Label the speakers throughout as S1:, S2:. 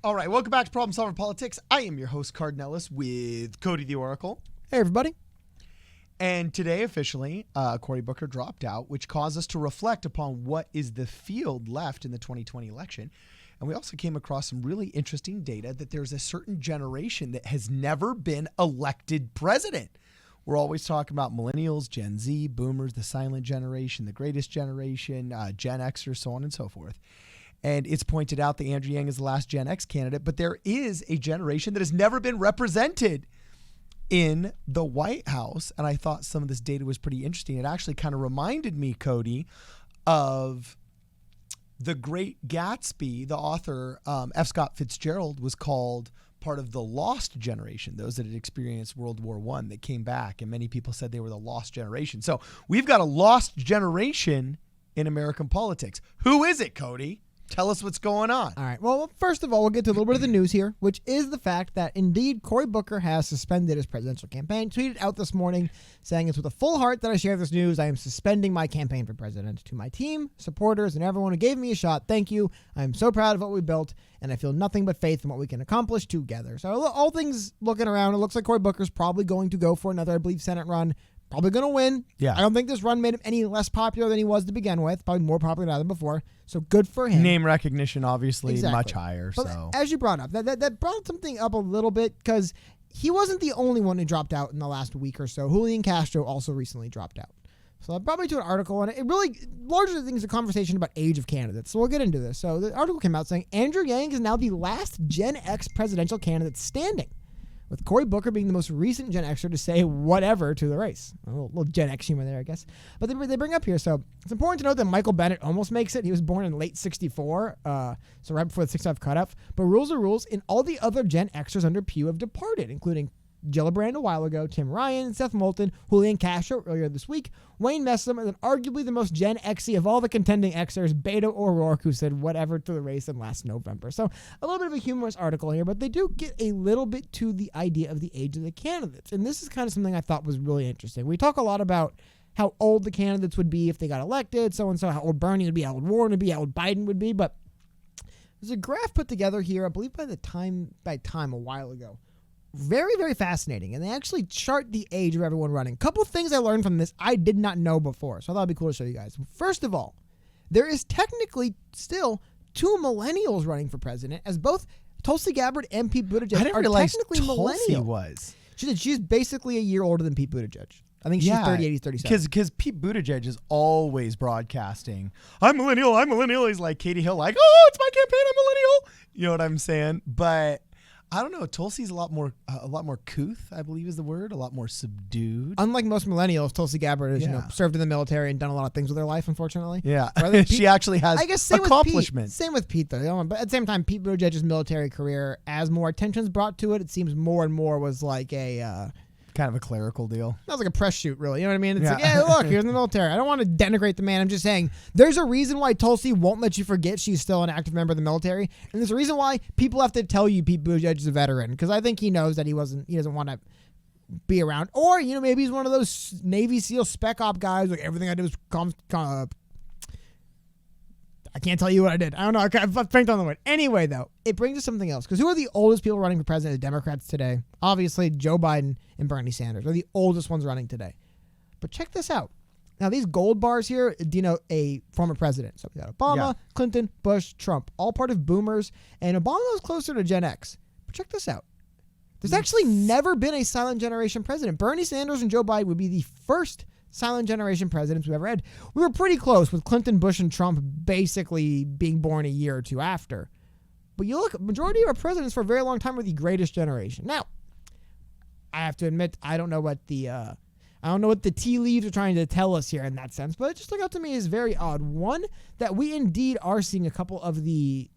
S1: All right, welcome back to Problem Solver Politics. I am your host, Cardinellis, with Cody the Oracle.
S2: Hey, everybody.
S1: And today, officially, Cory Booker dropped out, which caused us to reflect upon what is the field left in the 2020 election. And we also came across some really interesting data that there's a certain generation that has never been elected president. We're always talking about millennials, Gen Z, boomers, the silent generation, the greatest generation, Gen Xers, so on and so forth. And it's pointed out that Andrew Yang is the last Gen X candidate, but there is a generation that has never been represented in the White House. And I thought some of this data was pretty interesting. It actually kind of reminded me, Cody, of The Great Gatsby. The author, F. Scott Fitzgerald, was called part of the lost generation, those that had experienced World War I that came back. And many people said they were the lost generation. So we've got a lost generation in American politics. Who is it, Cody? Tell us what's going on.
S2: All right. Well, first of all, we'll get to a little bit of the news here, which is the fact that, indeed, Cory Booker has suspended his presidential campaign. Tweeted out this morning saying, "It's with a full heart that I share this news. I am suspending my campaign for president. To my team, supporters, and everyone who gave me a shot, thank you. I am so proud of what we built, and I feel nothing but faith in what we can accomplish together." So all things looking around, it looks like Cory Booker's probably going to go for another, I believe, Senate run. Probably going to win.
S1: Yeah.
S2: I don't think this run made him any less popular than he was to begin with. Probably more popular now than before. So good for him.
S1: Name recognition, obviously,
S2: Exactly.
S1: much higher.
S2: But
S1: So
S2: as you brought up, that brought something up a little bit because he wasn't the only one who dropped out in the last week or so. Julian Castro also recently dropped out. So that brought me to an article, and it really largely things a conversation about age of candidates. So we'll get into this. So the article came out saying Andrew Yang is now the last Gen X presidential candidate standing, with Cory Booker being the most recent Gen Xer to say whatever to the race. A little Gen X humor there, I guess. But they bring up here, so it's important to note that Michael Bennett almost makes it. He was born in late 64, so right before the 65 cutoff. But rules are rules, and all the other Gen Xers under Pew have departed, including Gillibrand a while ago, Tim Ryan, Seth Moulton, Julian Castro earlier this week, Wayne Messam, and then arguably the most Gen X-y of all the contending Xers, Beto O'Rourke, who said whatever to the race in last November. So a little bit of a humorous article here, but they do get a little bit to the idea of the age of the candidates. And this is kind of something I thought was really interesting. We talk a lot about how old the candidates would be if they got elected, so-and-so, how old Bernie would be, how old Warren would be, how old Biden would be, but there's a graph put together here, I believe by time a while ago. Very, very fascinating. And they actually chart the age of everyone running. A couple of things I learned from this I did not know before. So I thought it'd be cool to show you guys. First of all, there is technically still 2 millennials running for president, as both Tulsi Gabbard and Pete Buttigieg are technically millennial.
S1: Was.
S2: She's basically a year older than Pete Buttigieg. I think she's 38, he's 37.
S1: Because Pete Buttigieg is always broadcasting, I'm millennial. He's like Katie Hill, like, oh, it's my campaign, I'm millennial. You know what I'm saying? But I don't know. Tulsi's a lot more couth, I believe is the word, a lot more subdued.
S2: Unlike most millennials, Tulsi Gabbard has served in the military and done a lot of things with her life, unfortunately.
S1: Yeah.
S2: Pete,
S1: she actually has accomplishments.
S2: Same with Pete, though. But at the same time, Pete Buttigieg's military career, as more attention's brought to it, it seems more and more was like a
S1: kind of a clerical deal.
S2: That was like a press shoot, really. You know what I mean? It's like, yeah, look, here's the military. I don't want to denigrate the man. I'm just saying there's a reason why Tulsi won't let you forget she's still an active member of the military. And there's a reason why people have to tell you Pete Buttigieg is a veteran. Because I think he knows that he doesn't want to be around. Or, maybe he's one of those Navy SEAL spec op guys. Like, everything I did was I can't tell you what I did. I don't know. I've franked on the word. Anyway, though, it brings us something else. Because who are the oldest people running for president as Democrats today? Obviously, Joe Biden and Bernie Sanders are the oldest ones running today. But check this out. Now, these gold bars here denote a former president. So we got Obama, Clinton, Bush, Trump, all part of boomers. And Obama was closer to Gen X. But check this out. There's actually never been a silent generation president. Bernie Sanders and Joe Biden would be the first silent generation presidents we've ever had. We were pretty close with Clinton, Bush, and Trump basically being born a year or two after. But you look, majority of our presidents for a very long time were the greatest generation. Now, I have to admit, I don't know what the tea leaves are trying to tell us here in that sense, but it just stuck out to me as very odd. One, that we indeed are seeing a couple of they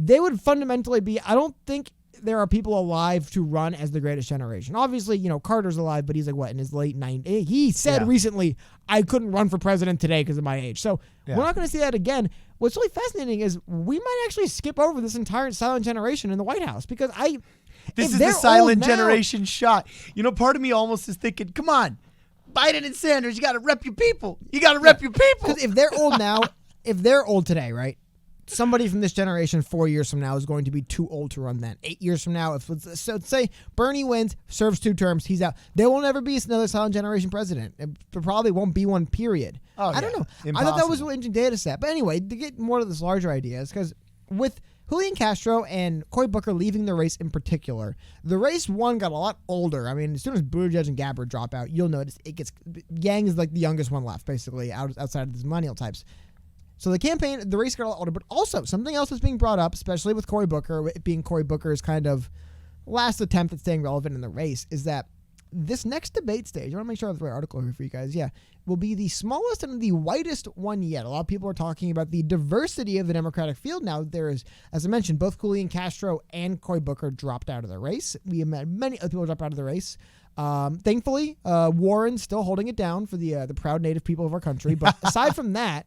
S2: would fundamentally be, I don't think there are people alive to run as the greatest generation. Obviously, Carter's alive, but he's like, in his late 90s? He said recently, I couldn't run for president today because of my age. So we're not going to see that again. What's really fascinating is we might actually skip over this entire silent generation in the White House because
S1: this is the silent generation shot. Part of me almost is thinking, come on, Biden and Sanders, you got to rep your people. You got to rep your people.
S2: Because if they're old now, if they're old today, right? somebody from this generation 4 years from now is going to be too old to run then. 8 years from now, let's say Bernie wins, serves 2 terms, he's out. There will never be another silent generation president. There probably won't be one, period. I don't know.
S1: Impossible.
S2: I thought that was an interesting data set. But anyway, to get more to this larger idea is because with Julian Castro and Cory Booker leaving the race in particular, the race one got a lot older. I mean, as soon as Buttigieg and Gabbard drop out, you'll notice Yang is like the youngest one left, basically, outside of these millennial types. So the race got a lot older, but also something else that's being brought up, especially with Cory Booker, it being Cory Booker's kind of last attempt at staying relevant in the race, is that this next debate stage, I want to make sure I have the right article here for you guys, will be the smallest and the whitest one yet. A lot of people are talking about the diversity of the Democratic field now. There is, as I mentioned, both Julian Castro and Cory Booker dropped out of the race. We have had many other people drop out of the race. Thankfully, Warren's still holding it down for the proud native people of our country. But aside from that,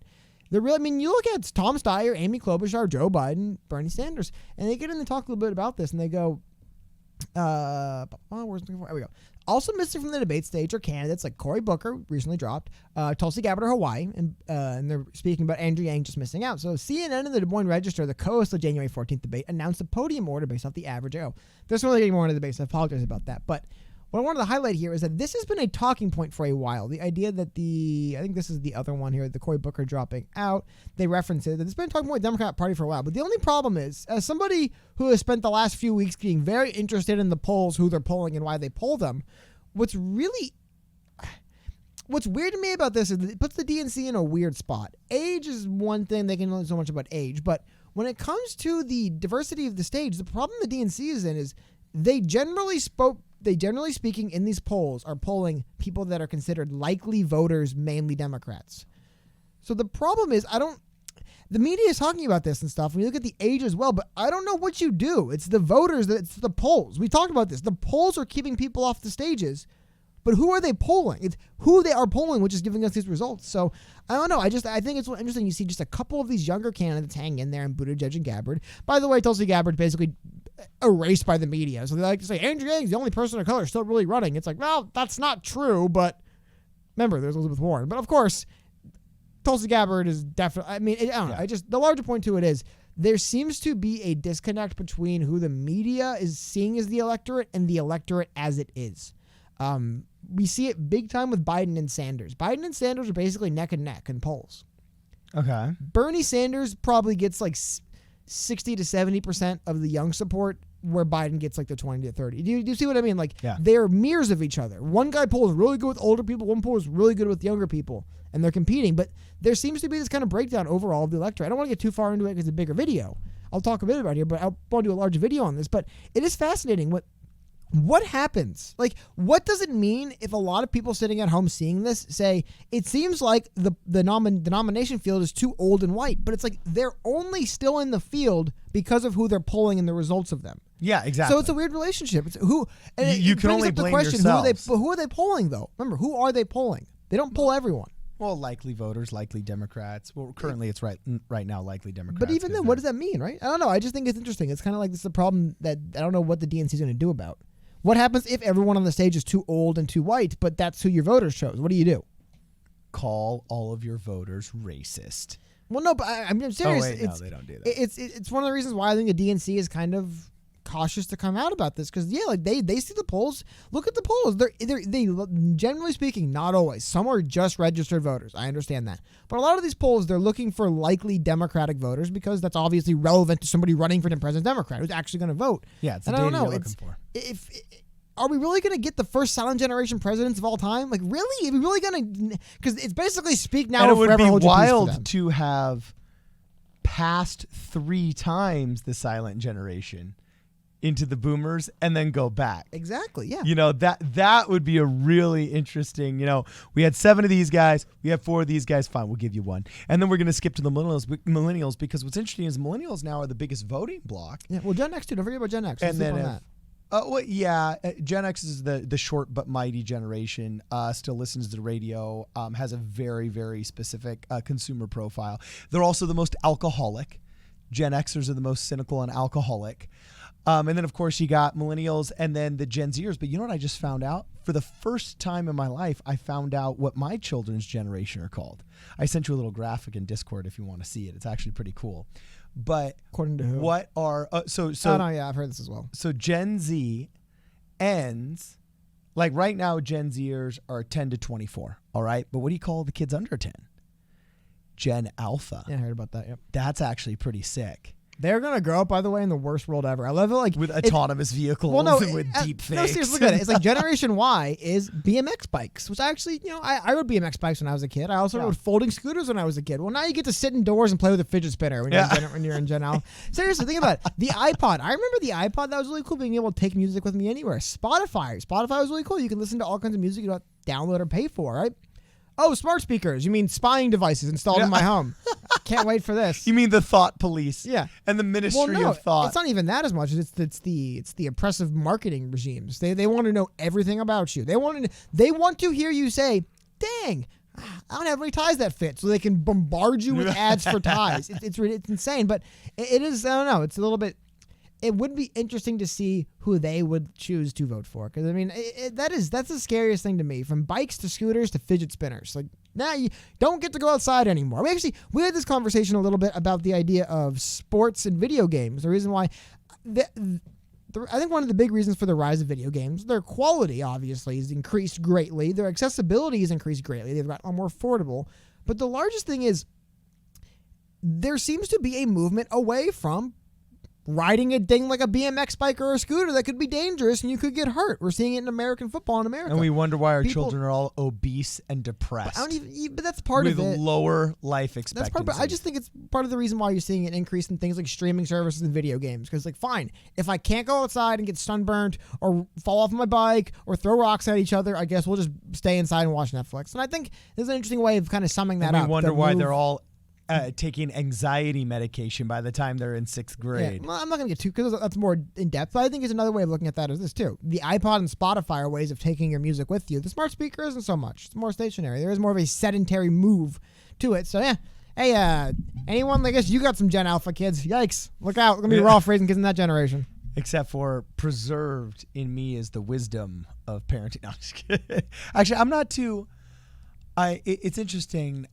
S2: you look at Tom Steyer, Amy Klobuchar, Joe Biden, Bernie Sanders, and they get in and talk a little bit about this, and they go, there we go. Also missing from the debate stage are candidates like Cory Booker, recently dropped, Tulsi Gabbard of Hawaii, and they're speaking about Andrew Yang just missing out. So CNN and the Des Moines Register, the co-host of the January 14th debate, announced a podium order based off the average. There's really getting more into the debate, so I apologize about that. But what I wanted to highlight here is that this has been a talking point for a while. The idea that I think this is the other one here, the Cory Booker dropping out, they reference it, that it's been a talking point with the Democrat Party for a while. But the only problem is, as somebody who has spent the last few weeks being very interested in the polls, who they're polling and why they poll them, what's weird to me about this is that it puts the DNC in a weird spot. Age is one thing, they can learn so much about age, but when it comes to the diversity of the stage, the problem the DNC is in is they generally speaking in these polls are polling people that are considered likely voters, mainly Democrats. So the problem is the media is talking about this and stuff. We look at the age as well, but I don't know what you do. It's the voters, it's the polls. We talked about this. The polls are keeping people off the stages, but who are they polling? It's who they are polling, which is giving us these results. So I don't know. I think it's interesting. You see just a couple of these younger candidates hang in there, and Buttigieg and Gabbard. By the way, Tulsi Gabbard basically erased by the media. So they like to say Andrew Yang's the only person of color still really running. It's like, well, that's not true. But remember, there's Elizabeth Warren. But of course, Tulsi Gabbard is definitely. I mean, I don't know. The larger point to it is there seems to be a disconnect between who the media is seeing as the electorate and the electorate as it is. We see it big time with Biden and Sanders. Biden and Sanders are basically neck and neck in polls.
S1: Okay.
S2: Bernie Sanders probably gets like 60 to 70% of the young support, where Biden gets like the 20 to 30. Do you see what I mean? Like, they're mirrors of each other. One guy polls really good with older people, one polls really good with younger people, and they're competing. But there seems to be this kind of breakdown overall of the electorate. I don't want to get too far into it because it's a bigger video. I'll talk a bit about it here, but I'll probably do a larger video on this. But it is fascinating what happens? Like, what does it mean if a lot of people sitting at home seeing this say, it seems like the nomination field is too old and white, but it's like they're only still in the field because of who they're polling and the results of them.
S1: Yeah, exactly.
S2: So it's a weird relationship. It's who and
S1: you can only blame yourselves.
S2: Who are they polling, though? Remember, who are they polling? They don't poll everyone.
S1: Well, likely voters, likely Democrats. Well, currently it's right now likely Democrats.
S2: But even then, what does that mean, right? I don't know. I just think it's interesting. It's kind of like this is a problem that I don't know what the DNC is going to do about. What happens if everyone on the stage is too old and too white, but that's who your voters chose? What do you do?
S1: Call all of your voters racist.
S2: Well, no, but I'm serious.
S1: Oh, wait, no, they don't do that.
S2: It's one of the reasons why I think the DNC is kind of cautious to come out about this, because they see the polls. Look at the polls. They generally speaking, not always. Some are just registered voters. I understand that, but a lot of these polls, they're looking for likely Democratic voters because that's obviously relevant to somebody running for the president Democrat who's actually going to vote.
S1: Yeah, it's the data you're looking for.
S2: Are we really going to get the first silent generation presidents of all time? Like, really? Are we really going to? Because it's basically speak now.
S1: And it would be
S2: hold
S1: wild to have passed 3 times the silent generation into the boomers and then go back.
S2: Exactly, yeah.
S1: That would be a really interesting, we had 7 of these guys, we have 4 of these guys, fine, we'll give you 1. And then we're going to skip to the millennials because what's interesting is millennials now are the biggest voting bloc.
S2: Yeah, well, Gen X too. Don't forget about Gen X.
S1: And then Gen X is the short but mighty generation, still listens to the radio, has a very, very specific consumer profile. They're also the most alcoholic. Gen Xers are the most cynical and alcoholic. And then, of course, you got millennials and then the Gen Zers. But you know what I just found out? For the first time in my life, I found out what my children's generation are called. I sent you a little graphic in Discord if you want to see it. It's actually pretty cool. but
S2: According to who?
S1: what are
S2: Oh no, yeah, I've heard this as well.
S1: so Gen Z ends like right now. Gen Zers are 10 to 24. All right, but what do you call the kids under 10? Gen Alpha.
S2: Yeah, I heard about that. Yep.
S1: That's actually pretty sick.
S2: They're gonna grow up, by the way, in the worst world ever. I love it, like
S1: With autonomous vehicles and with deep fakes.
S2: No, seriously, look at it. It's like Generation Y is BMX bikes, which I actually, I rode BMX bikes when I was a kid. I also rode folding scooters when I was a kid. Well, now you get to sit indoors and play with a fidget spinner when you're in Gen Alpha. Seriously, think about it. The iPod. I remember the iPod. That was really cool, being able to take music with me anywhere. Spotify was really cool. You can listen to all kinds of music you don't download or pay for, right? Oh, smart speakers. You mean spying devices installed in my home. Can't wait for this.
S1: You mean the thought police?
S2: Yeah.
S1: And the Ministry of Thought.
S2: It's not even that as much as it's the oppressive marketing regimes. They want to know everything about you. They want to hear you say, "Dang, I don't have any ties that fit," so they can bombard you with ads for ties. It's insane, but it is. I don't know. It's a little bit. It would be interesting to see who they would choose to vote for. Because, I mean, that's the scariest thing to me. From bikes to scooters to fidget spinners. Like, now you don't get to go outside anymore. We had this conversation a little bit about the idea of sports and video games. The reason why... I think one of the big reasons for the rise of video games, their quality, obviously, has increased greatly. Their accessibility has increased greatly. They've gotten more affordable. But the largest thing is there seems to be a movement away from riding a thing like a BMX bike or a scooter that could be dangerous and you could get hurt. We're seeing it in American football in America.
S1: And we wonder why our children are all obese and depressed.
S2: But that's part of it.
S1: With lower life expectancy.
S2: I just think it's part of the reason why you're seeing an increase in things like streaming services and video games. Because, like, fine, if I can't go outside and get sunburned or fall off my bike or throw rocks at each other, I guess we'll just stay inside and watch Netflix. And I think there's an interesting way of kind of summing that up.
S1: We wonder why they're all taking anxiety medication by the time they're in 6th grade.
S2: Yeah, well, I'm not going to get too, because that's more in depth. But I think there's another way of looking at that is this too. The iPod and Spotify are ways of taking your music with you. The smart speaker isn't so much. It's more stationary. There is more of a sedentary move to it. So yeah. Hey, anyone? I guess you got some Gen Alpha kids. Yikes! Look out! We're gonna be raw raising kids in that generation.
S1: Except for preserved in me is the wisdom of parenting. No, I'm just kidding. Actually, I'm not too. It's interesting.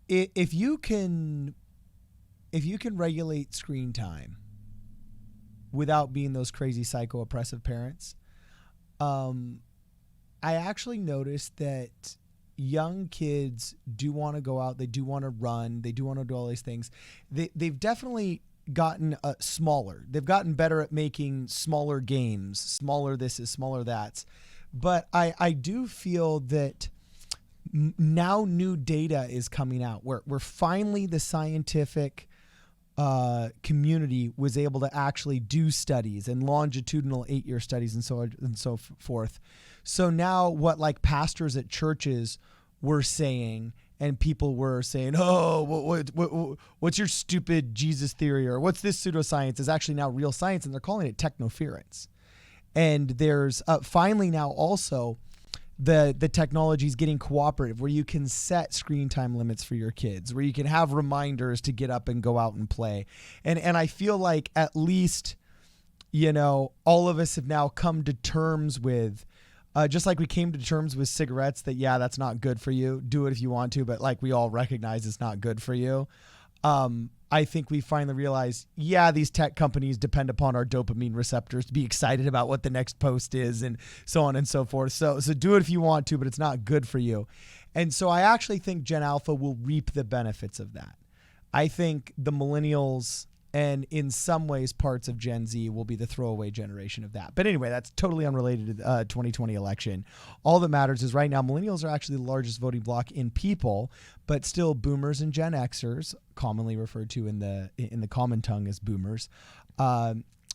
S1: If you can regulate screen time without being those crazy psycho oppressive parents, I actually noticed that young kids do want to go out, they do want to run, they do want to do all these things. They've definitely gotten smaller. They've gotten better at making smaller games, smaller this is, smaller that's. But I do feel that now new data is coming out where finally the scientific community was able to actually do studies and longitudinal 8-year studies and so forth. So now what like pastors at churches were saying and people were saying, oh, what's your stupid Jesus theory or what's this pseudoscience is actually now real science, and they're calling it technoference. And there's finally now also the technology is getting cooperative where you can set screen time limits for your kids, where you can have reminders to get up and go out and play. And I feel like at least, all of us have now come to terms with, just like we came to terms with cigarettes that, yeah, that's not good for you. Do it if you want to, but like we all recognize it's not good for you. I think we finally realized, yeah, these tech companies depend upon our dopamine receptors to be excited about what the next post is and so on and so forth. So do it if you want to, but it's not good for you. And so I actually think Gen Alpha will reap the benefits of that. I think the millennials and in some ways parts of Gen Z will be the throwaway generation of that. But anyway, that's totally unrelated to the 2020 election. All that matters is right now millennials are actually the largest voting bloc in people, but still boomers and Gen Xers, commonly referred to in the common tongue as boomers,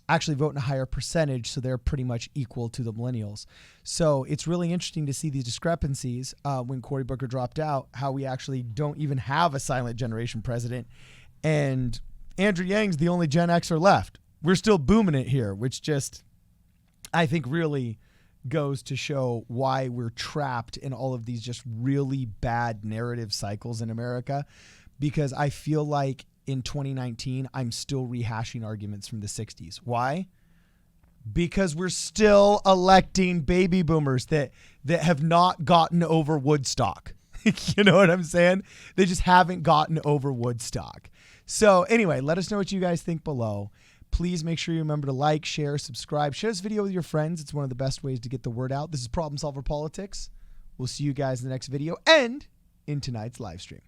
S1: actually vote in a higher percentage, so they're pretty much equal to the millennials. So it's really interesting to see these discrepancies when Cory Booker dropped out, how we actually don't even have a silent generation president. And Andrew Yang's the only Gen Xer left. We're still booming it here, which just, I think, really goes to show why we're trapped in all of these just really bad narrative cycles in America. Because I feel like in 2019, I'm still rehashing arguments from the 60s. Why? Because we're still electing baby boomers that have not gotten over Woodstock. You know what I'm saying? They just haven't gotten over Woodstock. So anyway, let us know what you guys think below. Please make sure you remember to like, share, subscribe. Share this video with your friends. It's one of the best ways to get the word out. This is Problem Solver Politics. We'll see you guys in the next video and in tonight's live stream.